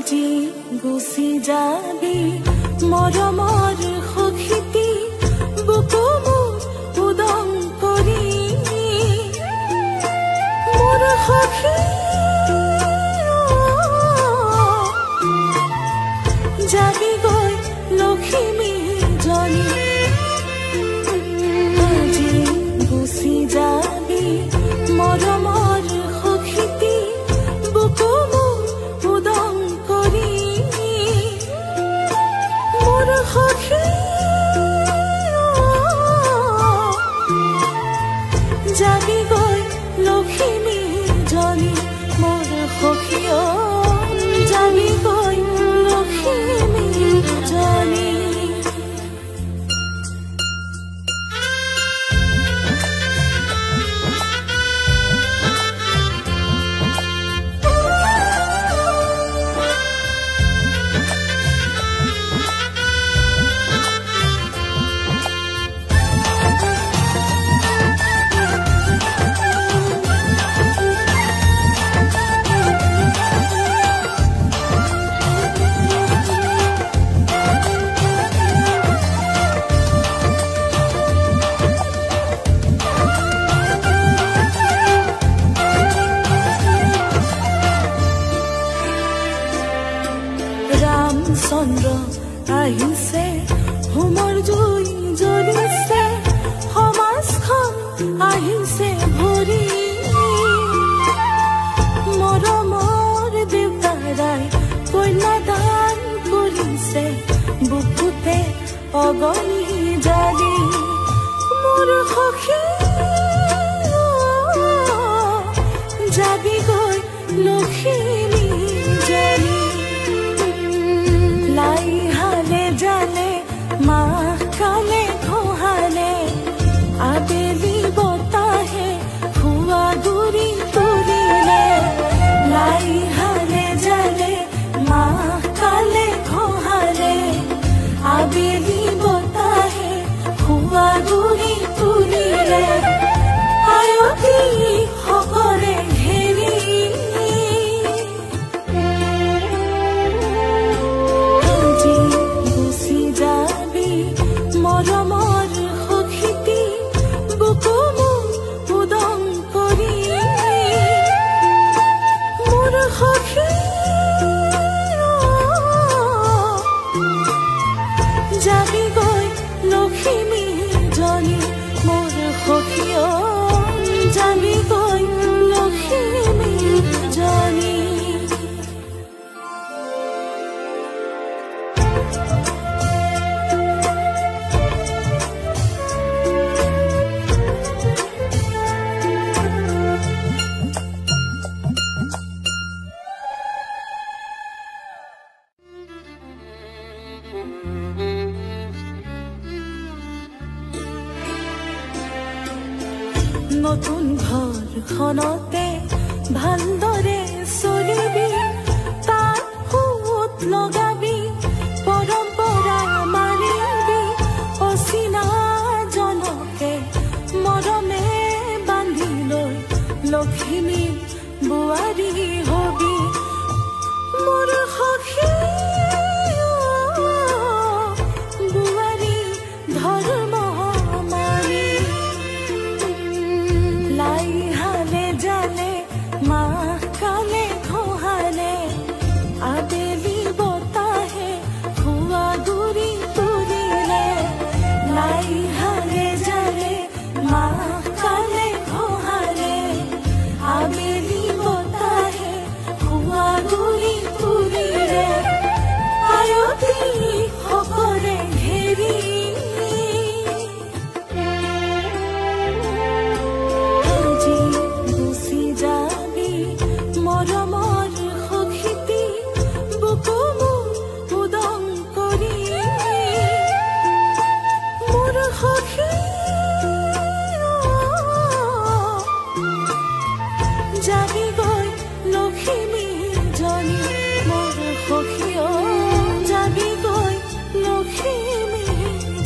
আজি গুচি যাবি মৰমৰ সখীতি বুকু মোক উদং কৰি মোৰ সখী যাবি গৈ লখিমী জনী আজি গুচি যাবি মৰমৰ সখীতি বুকু মোক উদং কৰি মোৰ সখী যাবি গৈ লখিমী জনী মোৰ সখী যাবি গৈ লখিমী জনী চন্দ্ৰ আহিছে হোমৰ জুই জ্বলিছে সমাজখন আহিছে ভৰি মৰমৰ দেউতাৰাই কন্যাদান কৰিছে বুকুতে অগণি জালি মোৰ সখী যাবি গৈ লখিমী জনী লাই হালে জালে মাহ কালে ঘোহালে আবেলি বতাহে খুৱা গুৰি তুলিলে লাই হালে জালে মাহ কালে ঘোহালে আবেলি বতাহে খুৱা গুৰি তুলিলে আয়তি সকলে ঘেৰি মৰমৰ সখীতি বুকু মোক উদং কৰি মোৰ সখী যাবি গৈ লখিমী জনী মোৰ সখী যাবি গৈ লখিমী জনী নতুন ঘৰখনতে ভালদৰে চলিবি তাত সুত লগাবি পৰম্পৰা মানিবি অচিনা জনকে মৰমে বান্ধি লৈ লখিমী বোৱাৰী হবি মোৰ সখী বোৱাৰী ধৰ্ম লাই হালে জালে মাহ কালে ঘোহালে আবেলি বতাহে খুৱা গুৰি তুলিলে লাই হালে জালে মাহ কালে ঘোহালে আবেলি বতাহে খুৱা গুৰি তুলিলে আয়তি সকলে ঘেৰি মৰমৰ সখীতি বুকু মোক উদং কৰি মোৰ সখী যাবি গৈ লখিমী জনী মোৰ সখী যাবি গৈ লখিমী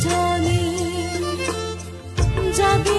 জনী যাবি